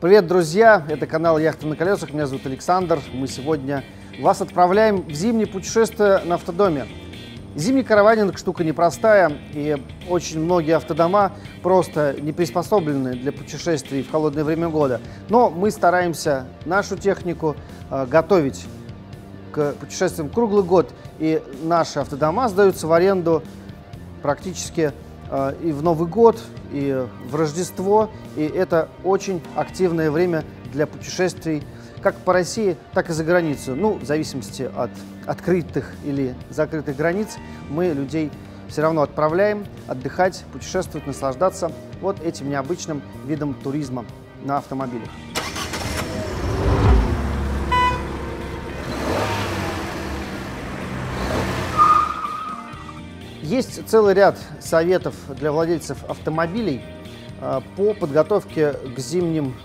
Привет, друзья! Это канал «Яхта на колесах». Меня зовут Александр. Мы сегодня вас отправляем в зимнее путешествие на автодоме. Зимний караванинг штука непростая, и очень многие автодома просто не приспособлены для путешествий в холодное время года. Но мы стараемся нашу технику готовить к путешествиям круглый год, и наши автодома сдаются в аренду практически и в Новый год, и в Рождество, и это очень активное время для путешествий как по России, так и за границу. Ну, в зависимости от открытых или закрытых границ, мы людей все равно отправляем отдыхать, путешествовать, наслаждаться вот этим необычным видом туризма на автомобилях. Есть целый ряд советов для владельцев автомобилей по подготовке к зимним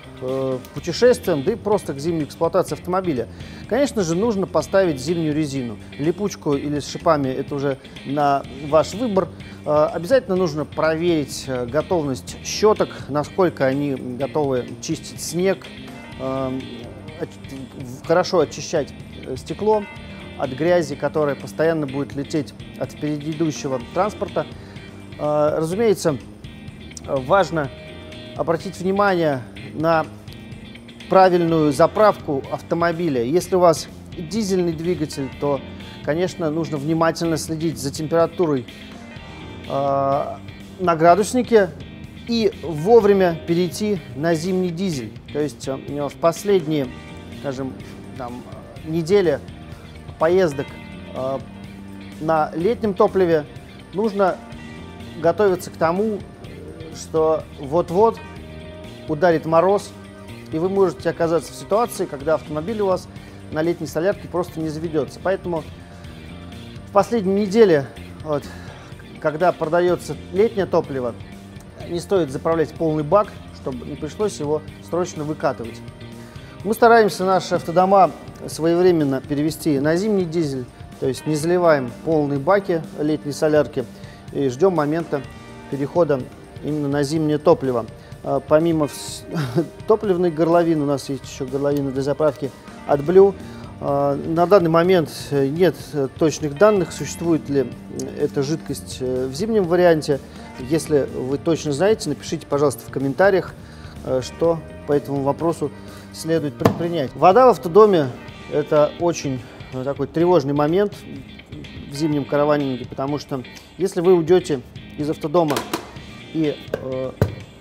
путешествиям, да и просто к зимней эксплуатации автомобиля. Конечно же, нужно поставить зимнюю резину. Липучку или с шипами – это уже на ваш выбор. Обязательно нужно проверить готовность щеток, насколько они готовы чистить снег, хорошо очищать стекло от грязи, которая постоянно будет лететь от впереди идущего транспорта. Разумеется, важно обратить внимание на правильную заправку автомобиля. Если у вас дизельный двигатель, то, конечно, нужно внимательно следить за температурой на градуснике и вовремя перейти на зимний дизель. То есть в последние, скажем, недели поездок на летнем топливе нужно готовиться к тому, что вот-вот ударит мороз, и вы можете оказаться в ситуации, когда автомобиль у вас на летней солярке просто не заведется. Поэтому в последние недели, когда продается летнее топливо, не стоит заправлять полный бак, чтобы не пришлось его срочно выкатывать. Мы стараемся наши автодома своевременно перевести на зимний дизель, то есть не заливаем полные баки летней солярки и ждем момента перехода именно на зимнее топливо. Помимо топливной горловины, у нас есть еще горловина для заправки AdBlue. На данный момент нет точных данных, существует ли эта жидкость в зимнем варианте. Если вы точно знаете, напишите, пожалуйста, в комментариях, что по этому вопросу следует предпринять. Вода в автодоме – это очень такой тревожный момент в зимнем караванинге, потому что если вы уйдете из автодома и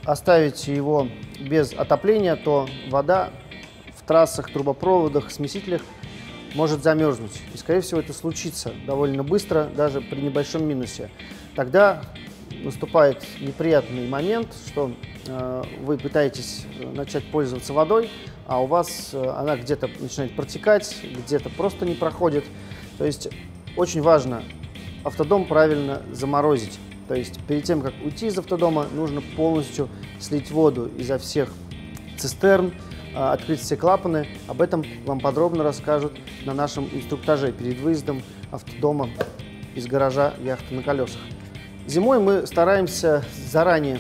оставите его без отопления, то вода в трассах, трубопроводах, смесителях может замерзнуть. И, скорее всего, это случится довольно быстро, даже при небольшом минусе. Тогда наступает неприятный момент, что вы пытаетесь начать пользоваться водой, а у вас она где-то начинает протекать, где-то просто не проходит. То есть очень важно автодом правильно заморозить. То есть перед тем, как уйти из автодома, нужно полностью слить воду изо всех цистерн, открыть все клапаны. Об этом вам подробно расскажут на нашем инструктаже перед выездом автодома из гаража «Яхта на колесах». Зимой мы стараемся заранее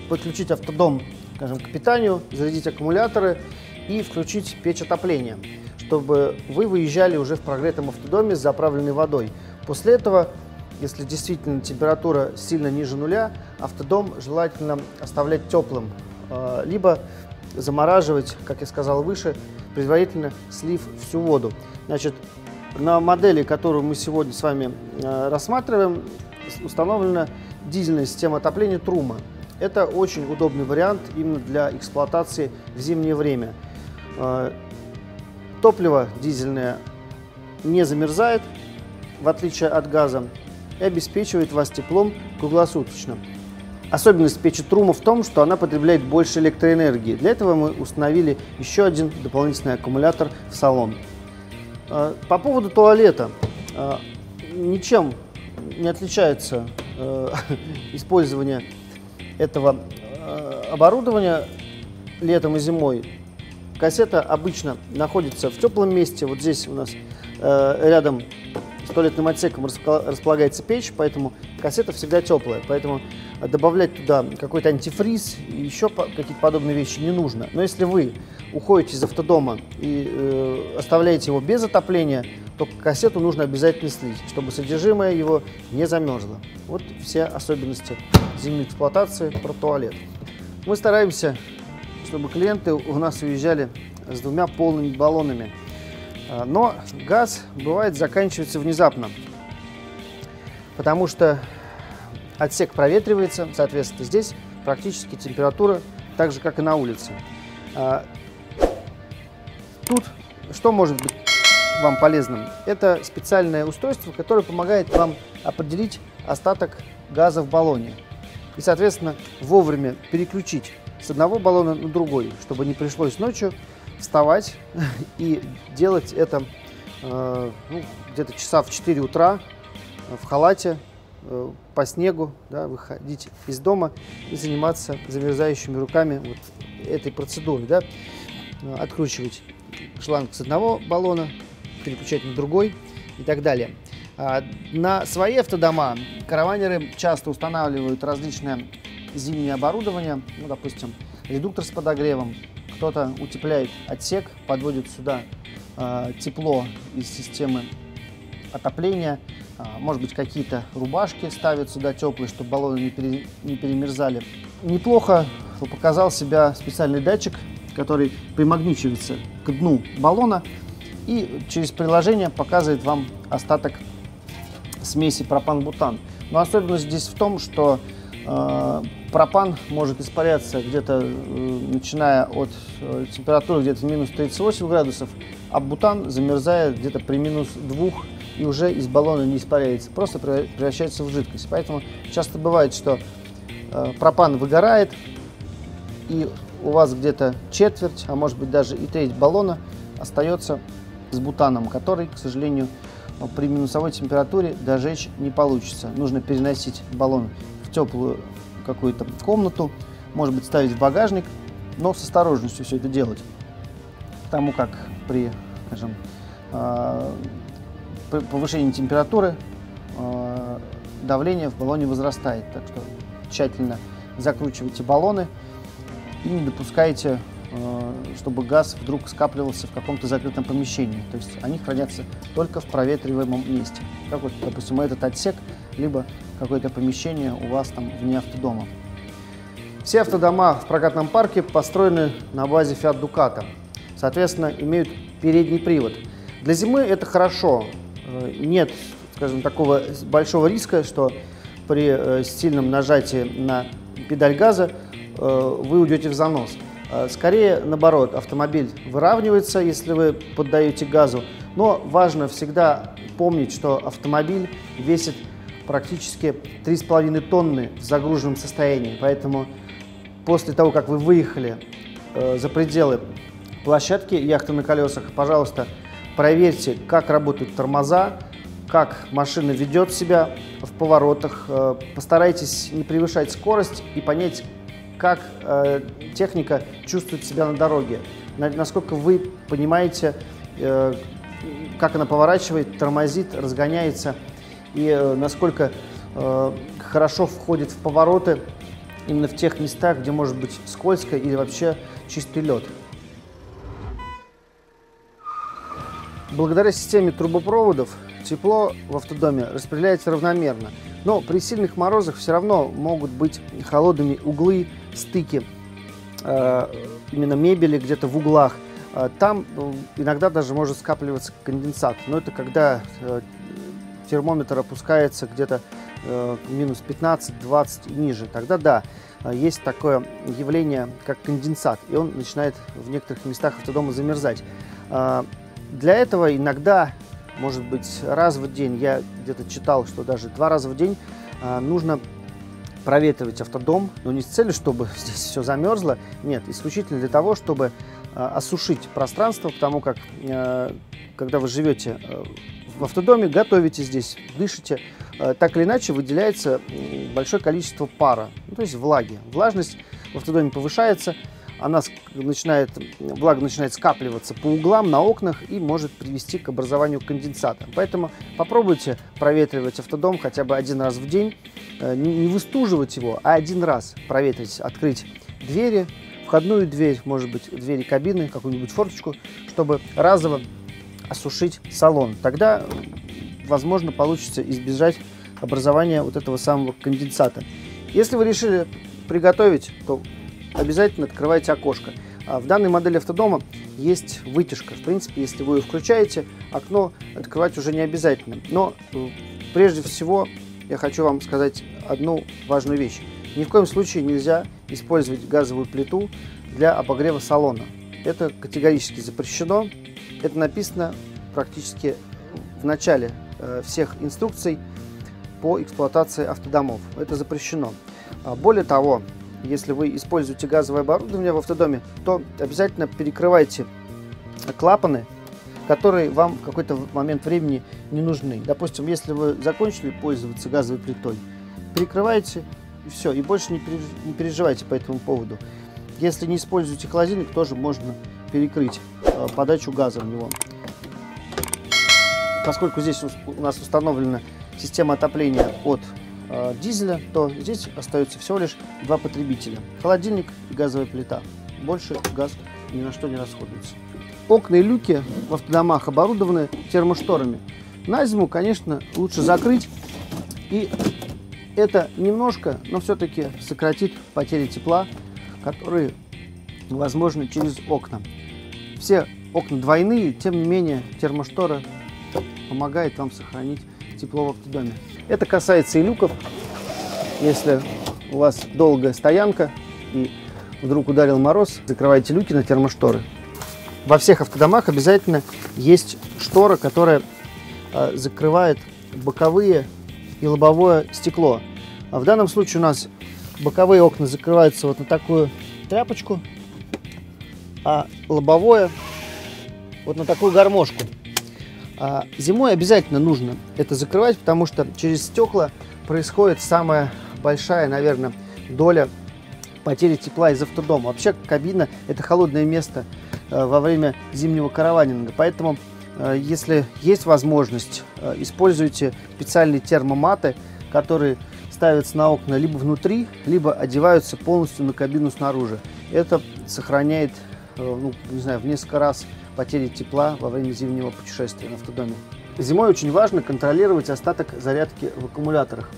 подключить автодом, скажем, к питанию, зарядить аккумуляторы и включить печь отопления, чтобы вы выезжали уже в прогретом автодоме с заправленной водой. После этого, если действительно температура сильно ниже нуля, автодом желательно оставлять теплым, либо замораживать, как я сказал выше, предварительно слив всю воду. Значит, на модели, которую мы сегодня с вами рассматриваем, установлена дизельная система отопления Truma. Это очень удобный вариант именно для эксплуатации в зимнее время. Топливо дизельное не замерзает, в отличие от газа, и обеспечивает вас теплом круглосуточно. Особенность печи Truma в том, что она потребляет больше электроэнергии. Для этого мы установили еще один дополнительный аккумулятор в салон. По поводу туалета. Ничем не отличается использование этого оборудования летом и зимой. Кассета обычно находится в теплом месте. Вот здесь у нас рядом с туалетным отсеком располагается печь, поэтому кассета всегда теплая, поэтому добавлять туда какой-то антифриз и еще какие-то подобные вещи не нужно. Но если вы уходите из автодома и оставляете его без отопления, то кассету нужно обязательно слить, чтобы содержимое его не замерзло. Вот все особенности зимней эксплуатации про туалет. Мы стараемся, чтобы клиенты у нас уезжали с 2 полными баллонами. Но газ бывает заканчивается внезапно, потому что отсек проветривается, соответственно, здесь практически температура так же, как и на улице. Тут что может быть вам полезным? Это специальное устройство, которое помогает вам определить остаток газа в баллоне и, соответственно, вовремя переключить с одного баллона на другой, чтобы не пришлось ночью вставать и делать это где-то часа в 4 утра в халате по снегу, да, выходить из дома и заниматься замерзающими руками вот этой процедурой, да, откручивать шланг с одного баллона, переключать на другой и так далее. На свои автодома караванеры часто устанавливают различное зимнее оборудование, ну, допустим, редуктор с подогревом. Кто-то утепляет отсек, подводит сюда тепло из системы отопления. Может быть, какие-то рубашки ставят сюда теплые, чтобы баллоны не перемерзали. Неплохо показал себя специальный датчик, который примагничивается к дну баллона и через приложение показывает вам остаток смеси пропан-бутан. Но особенность здесь в том, что пропан может испаряться где-то начиная от температуры где-то минус 38 градусов, а бутан замерзает где-то при минус 2 и уже из баллона не испаряется, просто превращается в жидкость. Поэтому часто бывает, что пропан выгорает, и у вас где-то четверть, а может быть даже и треть баллона остается с бутаном, который, к сожалению, при минусовой температуре дожечь не получится. Нужно переносить баллон в теплую какую-то комнату, может быть, ставить в багажник, но с осторожностью все это делать, потому как при, скажем, повышении температуры давление в баллоне возрастает. Так что тщательно закручивайте баллоны и не допускайте, чтобы газ вдруг скапливался в каком-то закрытом помещении. То есть они хранятся только в проветриваемом месте, как вот, допустим, этот отсек, либо какое-то помещение у вас там вне автодома. Все автодома в прокатном парке построены на базе Fiat Ducato, соответственно, имеют передний привод. Для зимы это хорошо, нет, скажем, такого большого риска, что при сильном нажатии на педаль газа вы уйдете в занос. Скорее, наоборот, автомобиль выравнивается, если вы поддаете газу, но важно всегда помнить, что автомобиль весит практически 3,5 тонны в загруженном состоянии, поэтому после того, как вы выехали за пределы площадки яхты на колесах, пожалуйста, проверьте, как работают тормоза, как машина ведет себя в поворотах, постарайтесь не превышать скорость и понять, как техника чувствует себя на дороге, насколько вы понимаете, как она поворачивает, тормозит, разгоняется и насколько хорошо входит в повороты именно в тех местах, где может быть скользко или вообще чистый лед. Благодаря системе трубопроводов тепло в автодоме распределяется равномерно, но при сильных морозах все равно могут быть холодными углы, стыки именно мебели где-то в углах. Там иногда даже может скапливаться конденсат, но это когда термометр опускается где-то минус 15-20 и ниже. Тогда да, есть такое явление, как конденсат, и он начинает в некоторых местах автодома замерзать. Для этого иногда, может быть, раз в день, я где-то читал, что даже 2 раза в день нужно проветривать автодом, но не с целью, чтобы здесь все замерзло, нет, исключительно для того, чтобы осушить пространство, потому как, когда вы живете в автодоме, готовите здесь, дышите, так или иначе выделяется большое количество пара, ну, то есть влаги. Влажность в автодоме повышается, влага начинает скапливаться по углам, на окнах и может привести к образованию конденсата. Поэтому попробуйте проветривать автодом хотя бы один раз в день, не выстуживать его, а один раз проветрить, открыть двери, входную дверь, может быть, двери кабины, какую-нибудь форточку, чтобы разово осушить салон. Тогда, возможно, получится избежать образования вот этого самого конденсата. Если вы решили приготовить, то обязательно открывайте окошко. В данной модели автодома есть вытяжка. В принципе, если вы ее включаете, окно открывать уже не обязательно. Но прежде всего я хочу вам сказать одну важную вещь. Ни в коем случае нельзя использовать газовую плиту для обогрева салона. Это категорически запрещено. Это написано практически в начале всех инструкций по эксплуатации автодомов. Это запрещено. Более того, если вы используете газовое оборудование в автодоме, то обязательно перекрывайте клапаны, которые вам в какой-то момент времени не нужны. Допустим, если вы закончили пользоваться газовой плитой, перекрывайте и все, и больше не переживайте по этому поводу. Если не используете холодильник, тоже можно перекрыть подачу газа в него. Поскольку здесь у нас установлена система отопления от дизеля, то здесь остается всего лишь два потребителя: холодильник и газовая плита. Больше газ ни на что не расходуется. Окна и люки в автодомах оборудованы термошторами. На зиму, конечно, лучше закрыть, и это немножко, но все-таки сократит потери тепла, которые возможны через окна. Все окна двойные, тем не менее термоштора помогает вам сохранить тепло в автодоме. Это касается и люков. Если у вас долгая стоянка и вдруг ударил мороз, закрывайте люки на термошторы. Во всех автодомах обязательно есть штора, которая закрывает боковые и лобовое стекло. А в данном случае у нас боковые окна закрываются вот на такую тряпочку, а лобовое вот на такую гармошку. Зимой обязательно нужно это закрывать, потому что через стекла происходит самая большая, наверное, доля потери тепла из автодома. Вообще кабина – это холодное место во время зимнего караванинга, поэтому если есть возможность, используйте специальные термоматы, которые ставятся на окна либо внутри, либо одеваются полностью на кабину снаружи. Это сохраняет, не знаю, в несколько раз потери тепла во время зимнего путешествия на автодоме. Зимой очень важно контролировать остаток зарядки в аккумуляторах.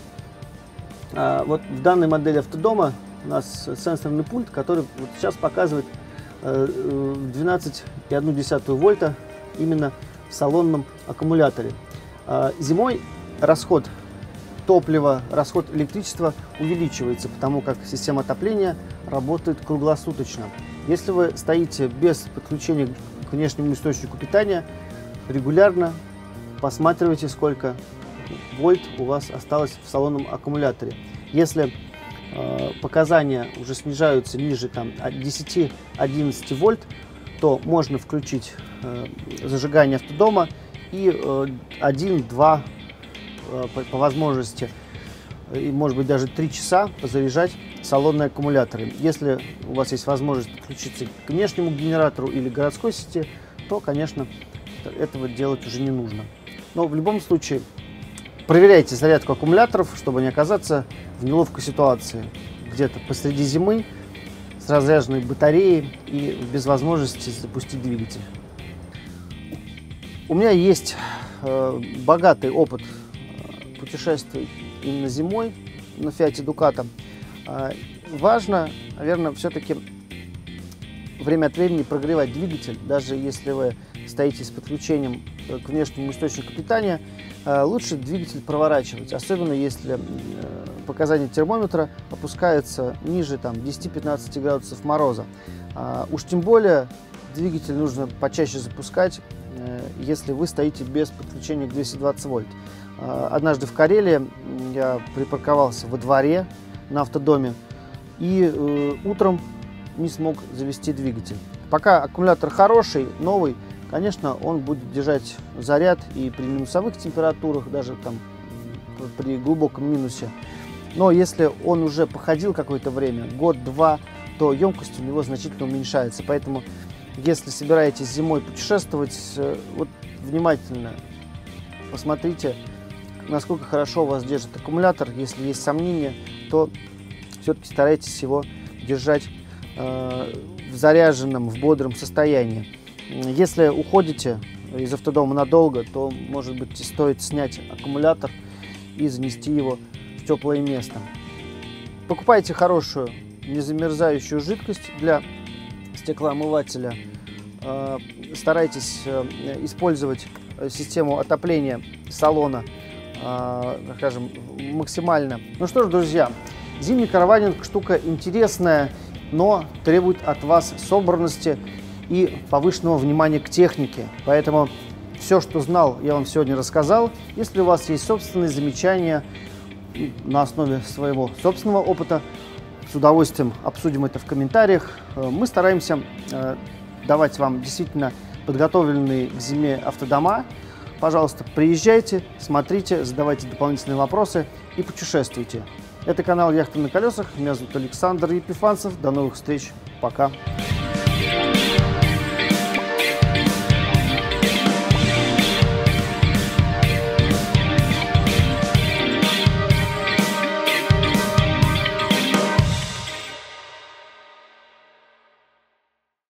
Вот в данной модели автодома у нас сенсорный пульт, который вот сейчас показывает 12,1 вольта именно в салонном аккумуляторе. Зимой расход топлива, расход электричества увеличивается, потому как система отопления работает круглосуточно. Если вы стоите без подключения к внешнему источнику питания, регулярно посматривайте, сколько вольт у вас осталось в салонном аккумуляторе. Если показания уже снижаются ниже 10-11 вольт, то можно включить зажигание автодома и 1-2 по возможности, и может быть даже 3 часа позаряжать салонные аккумуляторы. Если у вас есть возможность подключиться к внешнему генератору или городской сети, то, конечно, этого делать уже не нужно. Но в любом случае проверяйте зарядку аккумуляторов, чтобы не оказаться в неловкой ситуации где-то посреди зимы с разряженной батареей и без возможности запустить двигатель. У меня есть богатый опыт путешествий именно зимой на Fiat Ducato. Важно, наверное, все-таки время от времени прогревать двигатель, даже если вы стоите с подключением к внешнему источнику питания, лучше двигатель проворачивать, особенно если показания термометра опускаются ниже 10-15 градусов мороза. Уж тем более двигатель нужно почаще запускать, если вы стоите без подключения к 220 вольт. Однажды в Карелии я припарковался во дворе на автодоме и утром не смог завести двигатель. Пока аккумулятор хороший, новый, конечно, он будет держать заряд и при минусовых температурах, даже при глубоком минусе. Но если он уже походил какое-то время, год-два, то емкость у него значительно уменьшается. Поэтому, если собираетесь зимой путешествовать, вот внимательно посмотрите, насколько хорошо у вас держит аккумулятор. Если есть сомнения, то все-таки старайтесь его держать в заряженном, в бодром состоянии. Если уходите из автодома надолго, то, может быть, стоит снять аккумулятор и занести его в теплое место. Покупайте хорошую незамерзающую жидкость для стеклоомывателя. Старайтесь использовать систему отопления салона, скажем, максимально. Ну что ж, друзья, зимний караванинг штука интересная, но требует от вас собранности и повышенного внимания к технике. Поэтому все, что знал, я вам сегодня рассказал. Если у вас есть собственные замечания на основе своего собственного опыта, с удовольствием обсудим это в комментариях. Мы стараемся давать вам действительно подготовленные к зиме автодома. Пожалуйста, приезжайте, смотрите, задавайте дополнительные вопросы и путешествуйте. Это канал «Яхта на колесах». Меня зовут Александр Епифанцев. До новых встреч. Пока.